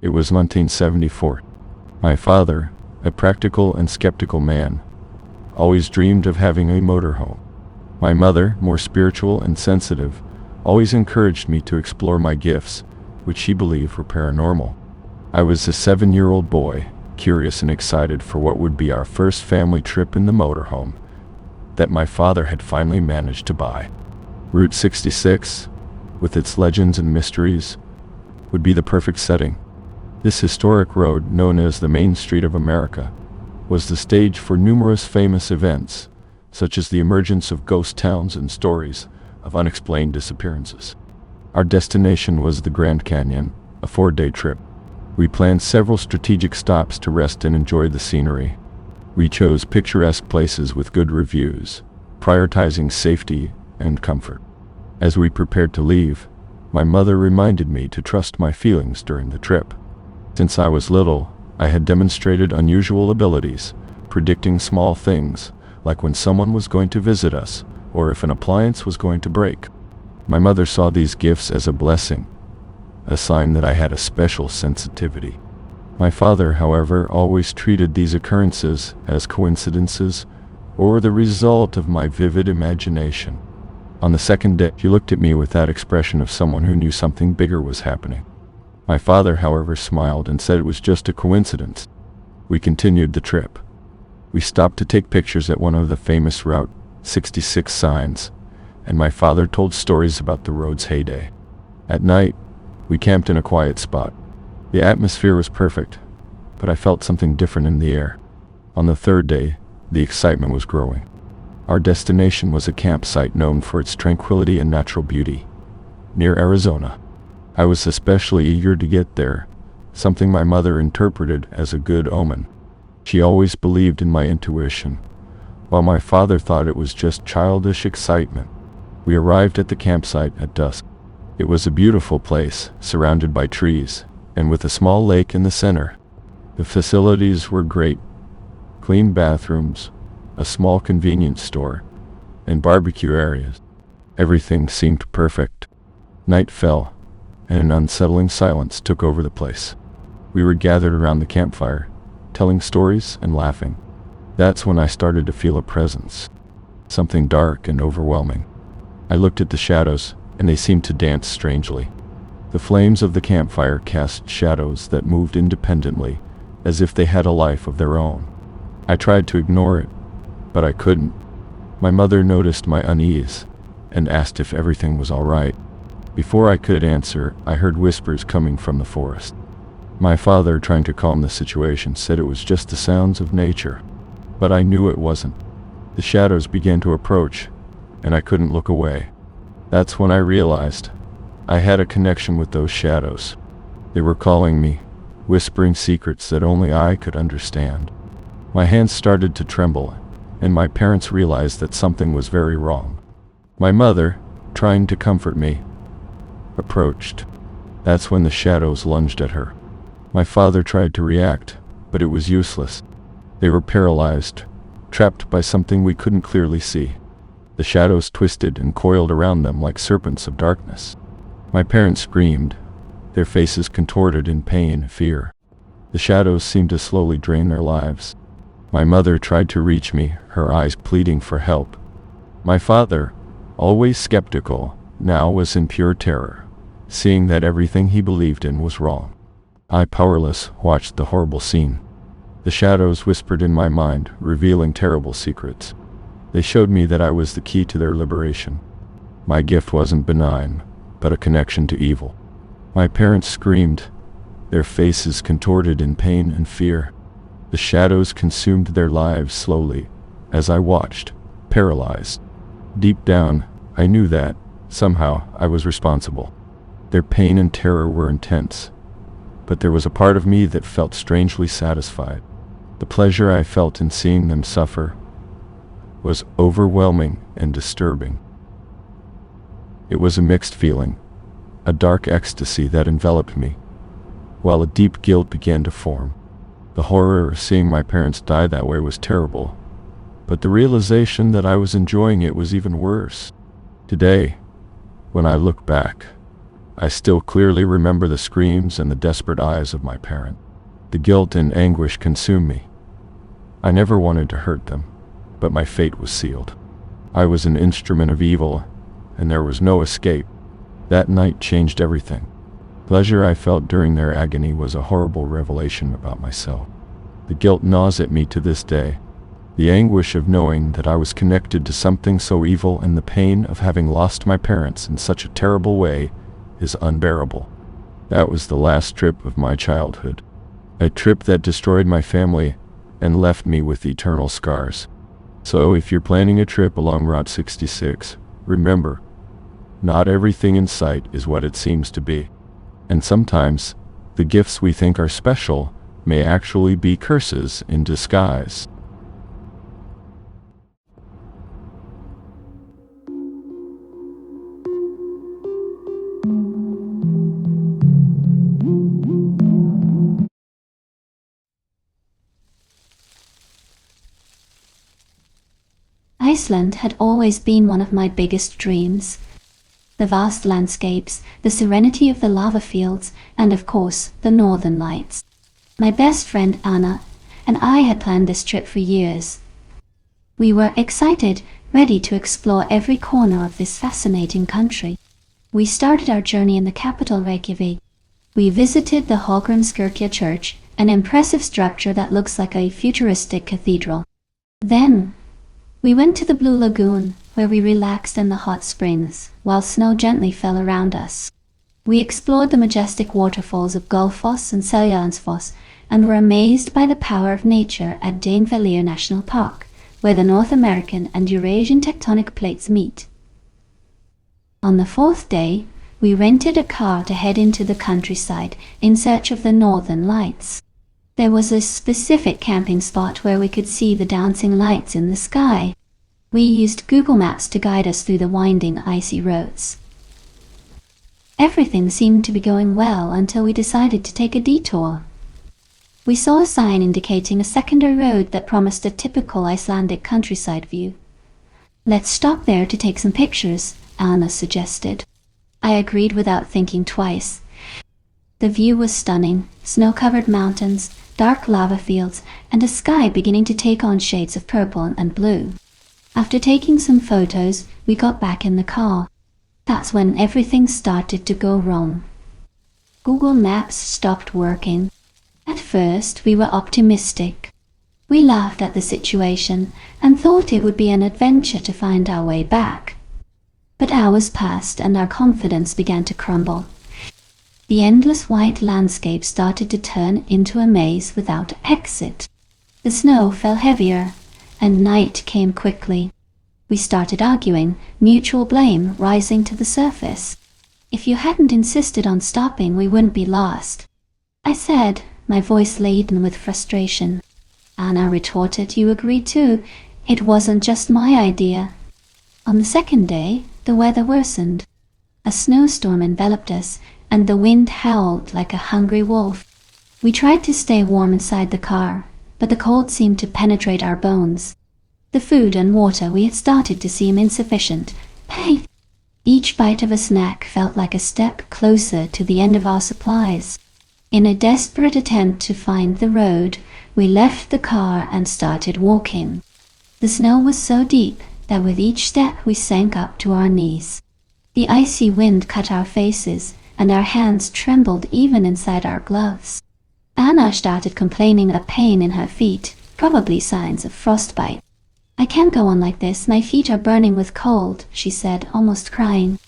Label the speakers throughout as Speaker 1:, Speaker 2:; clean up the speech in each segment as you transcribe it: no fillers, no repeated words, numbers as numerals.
Speaker 1: It was 1974. My father, a practical and skeptical man, always dreamed of having a motorhome. My mother, more spiritual and sensitive, always encouraged me to explore my gifts, which she believed were paranormal. I was a 7-year-old boy, curious and excited for what would be our first family trip in the motorhome that my father had finally managed to buy. Route 66, with its legends and mysteries, would be the perfect setting. This historic road, known as the Main Street of America, was the stage for numerous famous events, such as the emergence of ghost towns and stories of unexplained disappearances. Our destination was the Grand Canyon, a 4-day trip. We planned several strategic stops to rest and enjoy the scenery. We chose picturesque places with good reviews, prioritizing safety and comfort. As we prepared to leave, my mother reminded me to trust my feelings during the trip. Since I was little, I had demonstrated unusual abilities, predicting small things, like when someone was going to visit us, or if an appliance was going to break. My mother saw these gifts as a blessing, a sign that I had a special sensitivity. My father, however, always treated these occurrences as coincidences or the result of my vivid imagination. On the second day, she looked at me with that expression of someone who knew something bigger was happening. My father, however, smiled and said it was just a coincidence. We continued the trip. We stopped to take pictures at one of the famous Route 66 signs, and my father told stories about the road's heyday. At night, we camped in a quiet spot. The atmosphere was perfect, but I felt something different in the air. On the third day, the excitement was growing. Our destination was a campsite known for its tranquility and natural beauty, near Arizona. I was especially eager to get there, something my mother interpreted as a good omen. She always believed in my intuition, while my father thought it was just childish excitement. We arrived at the campsite at dusk. It was a beautiful place, surrounded by trees, and with a small lake in the center. The facilities were great: clean bathrooms, a small convenience store, and barbecue areas. Everything seemed perfect. Night fell, and an unsettling silence took over the place. We were gathered around the campfire, telling stories and laughing. That's when I started to feel a presence, something dark and overwhelming. I looked at the shadows, and they seemed to dance strangely. The flames of the campfire cast shadows that moved independently, as if they had a life of their own. I tried to ignore it, but I couldn't. My mother noticed my unease, and asked if everything was all right. Before I could answer, I heard whispers coming from the forest. My father, trying to calm the situation, said it was just the sounds of nature, but I knew it wasn't. The shadows began to approach, and I couldn't look away. That's when I realized I had a connection with those shadows. They were calling me, whispering secrets that only I could understand. My hands started to tremble, and my parents realized that something was very wrong. My mother, trying to comfort me, approached. That's when the shadows lunged at her. My father tried to react, but it was useless. They were paralyzed, trapped by something we couldn't clearly see. The shadows twisted and coiled around them like serpents of darkness. My parents screamed, their faces contorted in pain and fear. The shadows seemed to slowly drain their lives. My mother tried to reach me, her eyes pleading for help. My father, always skeptical, now was in pure terror, seeing that everything he believed in was wrong. I, powerless, watched the horrible scene. The shadows whispered in my mind, revealing terrible secrets. They showed me that I was the key to their liberation. My gift wasn't benign, but a connection to evil. My parents screamed, their faces contorted in pain and fear. The shadows consumed their lives slowly, as I watched, paralyzed. Deep down, I knew that, somehow, I was responsible. Their pain and terror were intense, but there was a part of me that felt strangely satisfied. The pleasure I felt in seeing them suffer was overwhelming and disturbing. It was a mixed feeling, a dark ecstasy that enveloped me, while a deep guilt began to form. The horror of seeing my parents die that way was terrible, but the realization that I was enjoying it was even worse. Today, when I look back, I still clearly remember the screams and the desperate eyes of my parent. The guilt and anguish consumed me. I never wanted to hurt them, but my fate was sealed. I was an instrument of evil, and there was no escape. That night changed everything. Pleasure I felt during their agony was a horrible revelation about myself. The guilt gnaws at me to this day. The anguish of knowing that I was connected to something so evil and the pain of having lost my parents in such a terrible way is unbearable. That was the last trip of my childhood. A trip that destroyed my family and left me with eternal scars. So if you're planning a trip along Route 66, remember, not everything in sight is what it seems to be. And sometimes, the gifts we think are special may actually be curses in disguise.
Speaker 2: Iceland had always been one of my biggest dreams. The vast landscapes, the serenity of the lava fields, and of course, the northern lights. My best friend Anna and I had planned this trip for years. We were excited, ready to explore every corner of this fascinating country. We started our journey in the capital Reykjavik. We visited the Hallgrímskirkja church, an impressive structure that looks like a futuristic cathedral. Then, we went to the Blue Lagoon, where we relaxed in the hot springs, while snow gently fell around us. We explored the majestic waterfalls of Gullfoss and Seljalandsfoss, and were amazed by the power of nature at Danevellir National Park, where the North American and Eurasian tectonic plates meet. On the fourth day, we rented a car to head into the countryside in search of the northern lights. There was a specific camping spot where we could see the dancing lights in the sky. We used Google Maps to guide us through the winding, icy roads. Everything seemed to be going well until we decided to take a detour. We saw a sign indicating a secondary road that promised a typical Icelandic countryside view. "Let's stop there to take some pictures," Anna suggested. I agreed without thinking twice. The view was stunning: snow-covered mountains, dark lava fields, and a sky beginning to take on shades of purple and blue. After taking some photos, we got back in the car. That's when everything started to go wrong. Google Maps stopped working. At first, we were optimistic. We laughed at the situation and thought it would be an adventure to find our way back. But hours passed and our confidence began to crumble. The endless white landscape started to turn into a maze without exit. The snow fell heavier, and night came quickly. We started arguing, mutual blame rising to the surface. "If you hadn't insisted on stopping, we wouldn't be lost," I said, my voice laden with frustration. Anna retorted, "You agreed too. It wasn't just my idea." On the second day, the weather worsened. A snowstorm enveloped us, and the wind howled like a hungry wolf. We tried to stay warm inside the car, but the cold seemed to penetrate our bones. The food and water we had started to seem insufficient. Each bite of a snack felt like a step closer to the end of our supplies. In a desperate attempt to find the road, we left the car and started walking. The snow was so deep that with each step we sank up to our knees. The icy wind cut our faces, and our hands trembled even inside our gloves. Anna started complaining of pain in her feet, probably signs of frostbite. "I can't go on like this, my feet are burning with cold," she said, almost crying.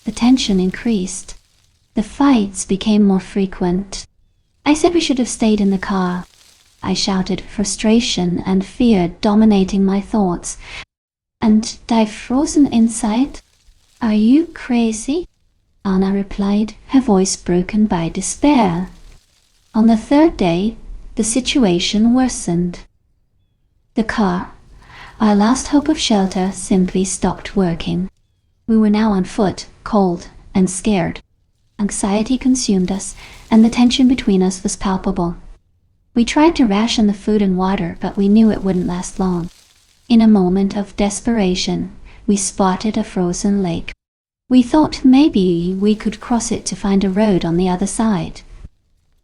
Speaker 2: The tension increased. The fights became more frequent. I said we should have stayed in the car. I shouted, frustration and fear dominating my thoughts. "And die frozen inside? Are you crazy?" Anna replied, her voice broken by despair. On the third day, the situation worsened. The car, our last hope of shelter, simply stopped working. We were now on foot, cold and scared. Anxiety consumed us, and the tension between us was palpable. We tried to ration the food and water, but we knew it wouldn't last long. In a moment of desperation, we spotted a frozen lake. We thought maybe we could cross it to find a road on the other side.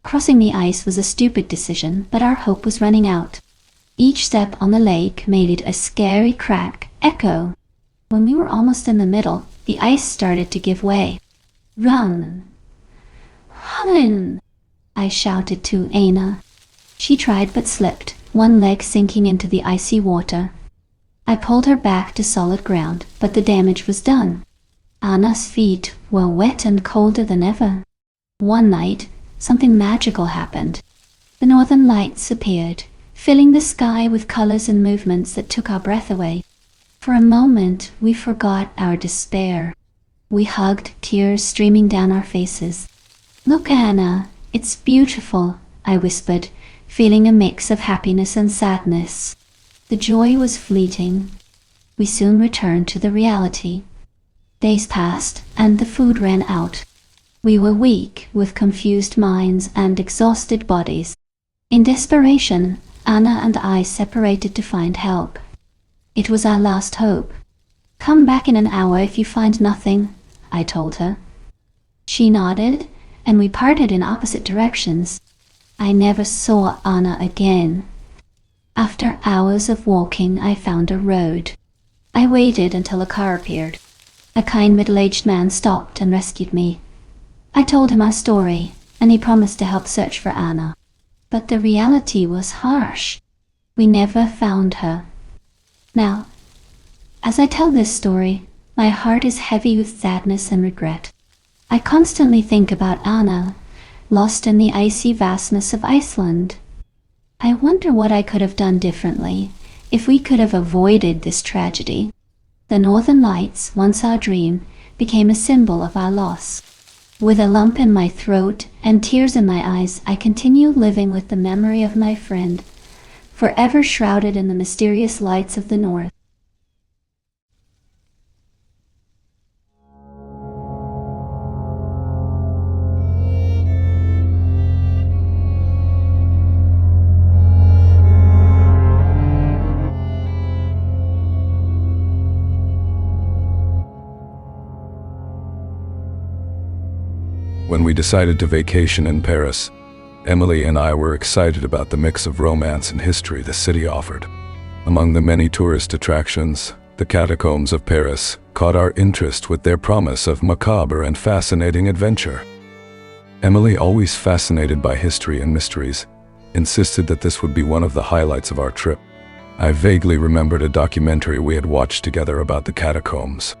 Speaker 2: Crossing the ice was a stupid decision, but our hope was running out. Each step on the lake made it a scary crack echo. When we were almost in the middle, the ice started to give way. "Run! Run!" I shouted to Anna. She tried but slipped, one leg sinking into the icy water. I pulled her back to solid ground, but the damage was done. Anna's feet were wet and colder than ever. One night, something magical happened. The northern lights appeared, filling the sky with colors and movements that took our breath away. For a moment, we forgot our despair. We hugged, tears streaming down our faces. "Look, Anna, it's beautiful," I whispered, feeling a mix of happiness and sadness. The joy was fleeting. We soon returned to the reality. Days passed, and the food ran out. We were weak, with confused minds and exhausted bodies. In desperation, Anna and I separated to find help. It was our last hope. "Come back in an hour if you find nothing," I told her. She nodded, and we parted in opposite directions. I never saw Anna again. After hours of walking, I found a road. I waited until a car appeared. A kind middle-aged man stopped and rescued me. I told him our story, and he promised to help search for Anna. But the reality was harsh. We never found her. Now, as I tell this story, my heart is heavy with sadness and regret. I constantly think about Anna, lost in the icy vastness of Iceland. I wonder what I could have done differently, if we could have avoided this tragedy. The northern lights, once our dream, became a symbol of our loss. With a lump in my throat and tears in my eyes, I continue living with the memory of my friend, forever shrouded in the mysterious lights of the north.
Speaker 1: When we decided to vacation in Paris, Emily and I were excited about the mix of romance and history the city offered. Among the many tourist attractions, the catacombs of Paris caught our interest with their promise of macabre and fascinating adventure. Emily, always fascinated by history and mysteries, insisted that this would be one of the highlights of our trip. I vaguely remembered a documentary we had watched together about the catacombs.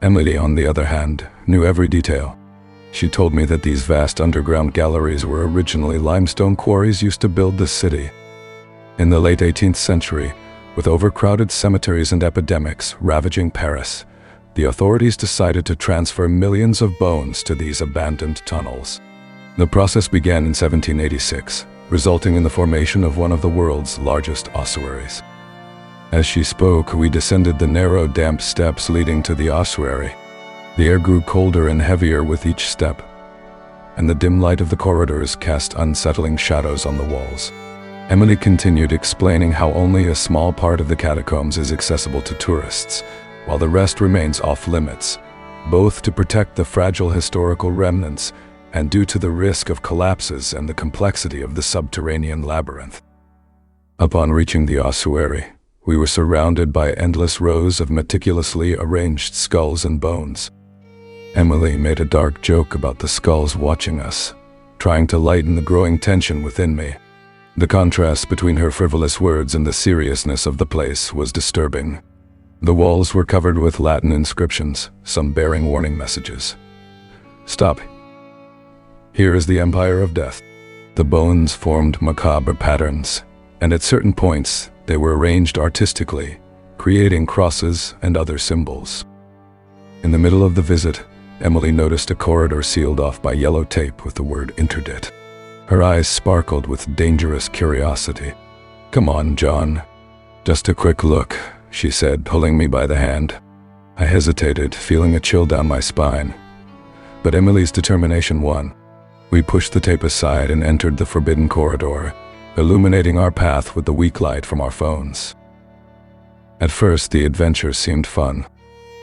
Speaker 1: Emily, on the other hand, knew every detail. She told me that these vast underground galleries were originally limestone quarries used to build the city. In the late 18th century, with overcrowded cemeteries and epidemics ravaging Paris, the authorities decided to transfer millions of bones to these abandoned tunnels. The process began in 1786, resulting in the formation of one of the world's largest ossuaries. As she spoke, we descended the narrow, damp steps leading to the ossuary. The air grew colder and heavier with each step, and the dim light of the corridors cast unsettling shadows on the walls. Emily continued explaining how only a small part of the catacombs is accessible to tourists, while the rest remains off-limits, both to protect the fragile historical remnants and due to the risk of collapses and the complexity of the subterranean labyrinth. Upon reaching the ossuary, we were surrounded by endless rows of meticulously arranged skulls and bones. Emily made a dark joke about the skulls watching us, trying to lighten the growing tension within me. The contrast between her frivolous words and the seriousness of the place was disturbing. The walls were covered with Latin inscriptions, some bearing warning messages. "Stop. Here is the Empire of Death." The bones formed macabre patterns, and at certain points they were arranged artistically, creating crosses and other symbols. In the middle of the visit, Emily noticed a corridor sealed off by yellow tape with the word interdict. Her eyes sparkled with dangerous curiosity. "Come on, John. Just a quick look," she said, pulling me by the hand. I hesitated, feeling a chill down my spine. But Emily's determination won. We pushed the tape aside and entered the forbidden corridor, illuminating our path with the weak light from our phones. At first, the adventure seemed fun.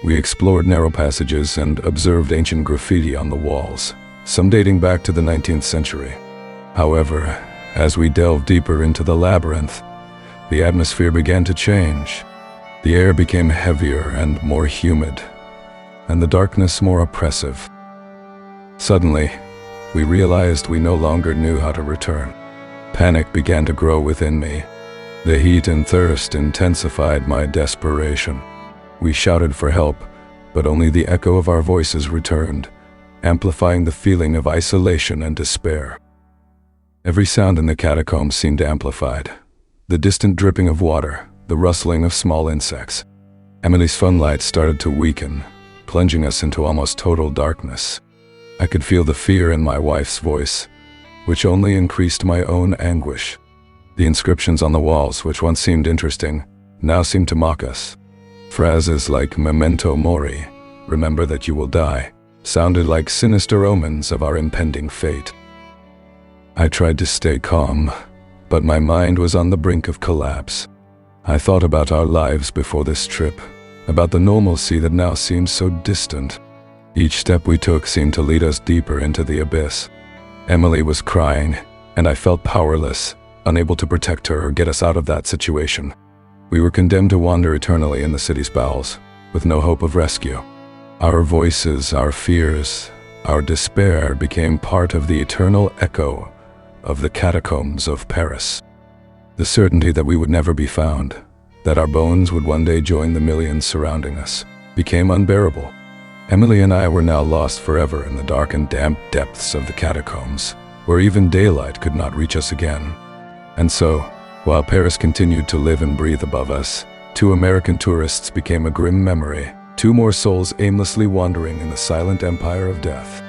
Speaker 1: We explored narrow passages and observed ancient graffiti on the walls, some dating back to the 19th century. However, as we delved deeper into the labyrinth, the atmosphere began to change. The air became heavier and more humid, and the darkness more oppressive. Suddenly, we realized we no longer knew how to return. Panic began to grow within me. The heat and thirst intensified my desperation. We shouted for help, but only the echo of our voices returned, amplifying the feeling of isolation and despair. Every sound in the catacombs seemed amplified. The distant dripping of water, the rustling of small insects. Emily's phone light started to weaken, plunging us into almost total darkness. I could feel the fear in my wife's voice, which only increased my own anguish. The inscriptions on the walls, which once seemed interesting, now seemed to mock us. Phrases like "memento mori," remember that you will die, sounded like sinister omens of our impending fate. I tried to stay calm, but my mind was on the brink of collapse. I thought about our lives before this trip, about the normalcy that now seemed so distant. Each step we took seemed to lead us deeper into the abyss. Emily was crying, and I felt powerless, unable to protect her or get us out of that situation. We were condemned to wander eternally in the city's bowels, with no hope of rescue. Our voices, our fears, our despair became part of the eternal echo of the catacombs of Paris. The certainty that we would never be found, that our bones would one day join the millions surrounding us, became unbearable. Emily and I were now lost forever in the dark and damp depths of the catacombs, where even daylight could not reach us again. And so, while Paris continued to live and breathe above us, 2 American tourists became a grim memory, 2 more souls aimlessly wandering in the silent empire of death.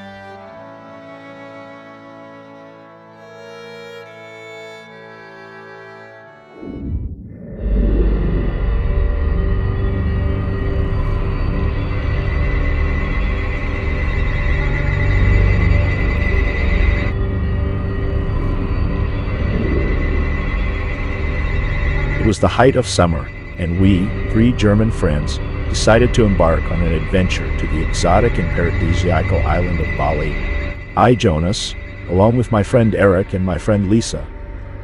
Speaker 3: It was the height of summer, and we, 3 German friends, decided to embark on an adventure to the exotic and paradisiacal island of Bali. I, Jonas, along with my friend Eric and my friend Lisa,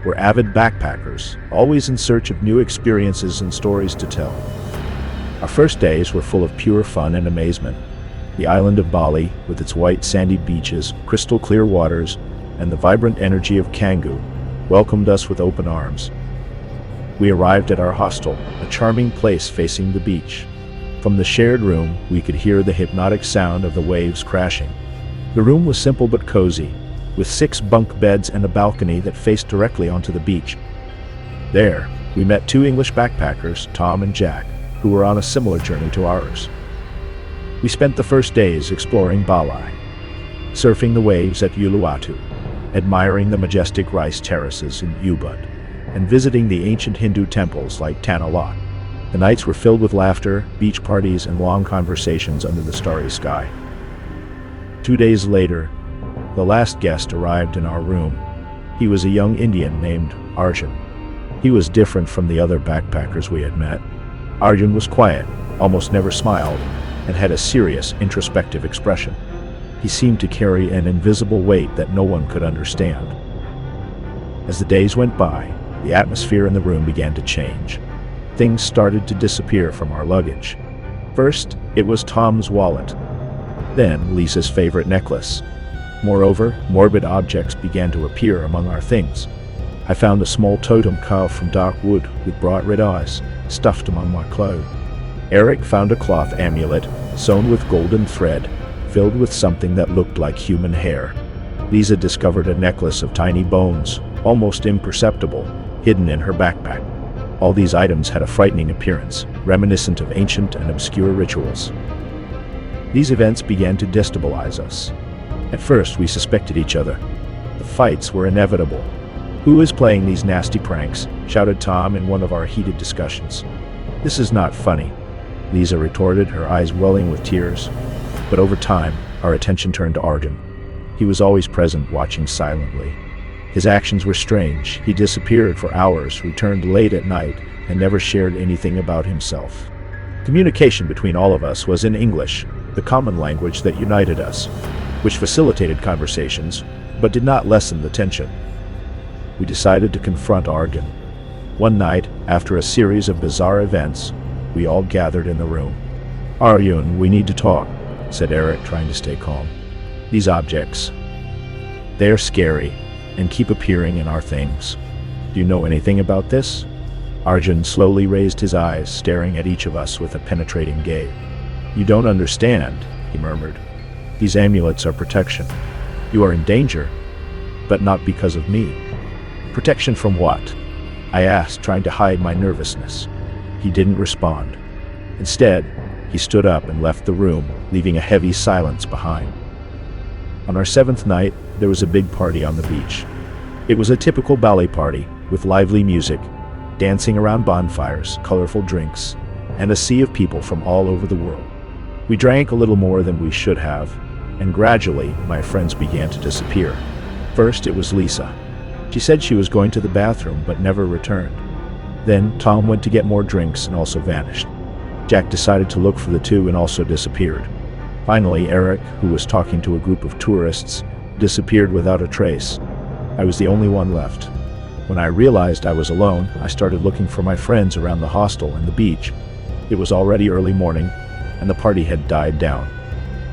Speaker 3: were avid backpackers, always in search of new experiences and stories to tell. Our first days were full of pure fun and amazement. The island of Bali, with its white sandy beaches, crystal clear waters, and the vibrant energy of Canggu, welcomed us with open arms. We arrived at our hostel, a charming place facing the beach. From the shared room, we could hear the hypnotic sound of the waves crashing. The room was simple but cozy, with 6 bunk beds and a balcony that faced directly onto the beach. There, we met 2 English backpackers, Tom and Jack, who were on a similar journey to ours. We spent the first days exploring Bali, surfing the waves at Uluwatu, admiring the majestic rice terraces in Ubud, and visiting the ancient Hindu temples like Tanah Lot. The nights were filled with laughter, beach parties, and long conversations under the starry sky. 2 days later, the last guest arrived in our room. He was a young Indian named Arjun. He was different from the other backpackers we had met. Arjun was quiet, almost never smiled, and had a serious, introspective expression. He seemed to carry an invisible weight that no one could understand. As the days went by, the atmosphere in the room began to change. Things started to disappear from our luggage. First, it was Tom's wallet. Then, Lisa's favorite necklace. Moreover, morbid objects began to appear among our things. I found a small totem carved from dark wood with bright red eyes, stuffed among my clothes. Eric found a cloth amulet, sewn with golden thread, filled with something that looked like human hair. Lisa discovered a necklace of tiny bones, almost imperceptible, hidden in her backpack. All these items had a frightening appearance, reminiscent of ancient and obscure rituals. These events began to destabilize us. At first, we suspected each other. The fights were inevitable. "Who is playing these nasty pranks?" shouted Tom in one of our heated discussions. "This is not funny," Lisa retorted, her eyes welling with tears. But over time, our attention turned to Arjun. He was always present, watching silently. His actions were strange. He disappeared for hours, returned late at night, and never shared anything about himself. Communication between all of us was in English, the common language that united us, which facilitated conversations, but did not lessen the tension. We decided to confront Argon. One night, after a series of bizarre events, we all gathered in the room. "Arjun, we need to talk," said Eric, trying to stay calm. "These objects, they're scary and keep appearing in our things. Do you know anything about this?" Arjun slowly raised his eyes, staring at each of us with a penetrating gaze. "You don't understand," he murmured. "These amulets are protection. You are in danger, but not because of me." "Protection from what?" I asked, trying to hide my nervousness. He didn't respond. Instead, he stood up and left the room, leaving a heavy silence behind. On our 7th night, there was a big party on the beach. It was a typical ballet party, with lively music, dancing around bonfires, colorful drinks, and a sea of people from all over the world. We drank a little more than we should have, and gradually my friends began to disappear. First it was Lisa. She said she was going to the bathroom but never returned. Then Tom went to get more drinks and also vanished. Jack decided to look for the two and also disappeared. Finally, Eric, who was talking to a group of tourists, disappeared without a trace. I was the only one left. When I realized I was alone, I started looking for my friends around the hostel and the beach. It was already early morning, and the party had died down.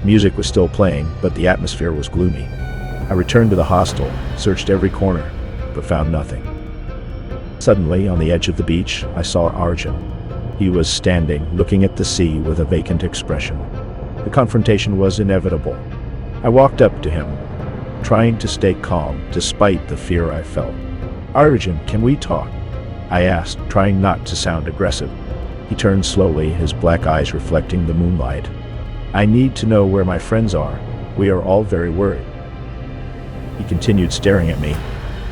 Speaker 3: Music was still playing, but the atmosphere was gloomy. I returned to the hostel, searched every corner, but found nothing. Suddenly, on the edge of the beach, I saw Arjun. He was standing, looking at the sea with a vacant expression. The confrontation was inevitable. I walked up to him, trying to stay calm despite the fear I felt. "Arjun, can we talk?" I asked, trying not to sound aggressive. He turned slowly, his black eyes reflecting the moonlight. "I need to know where my friends are. We are all very worried." He continued staring at me,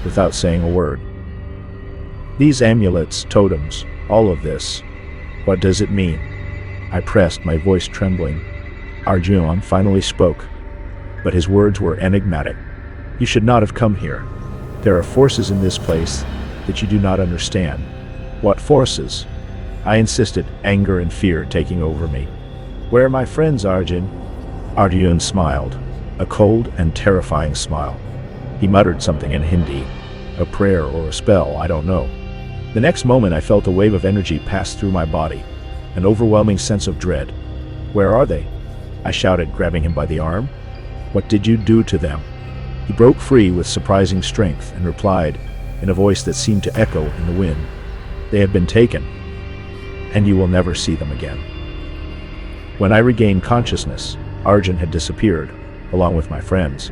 Speaker 3: without saying a word. "These amulets, totems, all of this, what does it mean?" I pressed, my voice trembling. Arjun finally spoke, but his words were enigmatic. "You should not have come here. There are forces in this place that you do not understand." "What forces?" I insisted, anger and fear taking over me. "Where are my friends, Arjun?" Arjun smiled, a cold and terrifying smile. He muttered something in Hindi, a prayer or a spell, I don't know. The next moment I felt a wave of energy pass through my body, an overwhelming sense of dread. "Where are they?" I shouted, grabbing him by the arm. "What did you do to them?" He broke free with surprising strength and replied, in a voice that seemed to echo in the wind, "They have been taken, and you will never see them again." When I regained consciousness, Arjun had disappeared, along with my friends.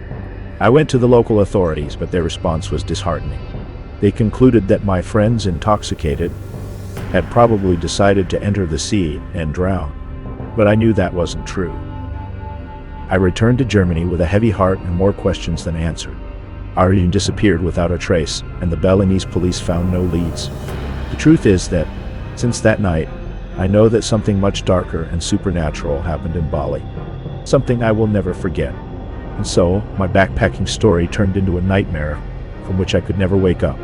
Speaker 3: I went to the local authorities, but their response was disheartening. They concluded that my friends, intoxicated, had probably decided to enter the sea and drown, but I knew that wasn't true. I returned to Germany with a heavy heart and more questions than answered. Arjun disappeared without a trace, and the Balinese police found no leads. The truth is that, since that night, I know that something much darker and supernatural happened in Bali. Something I will never forget. And so, my backpacking story turned into a nightmare from which I could never wake up.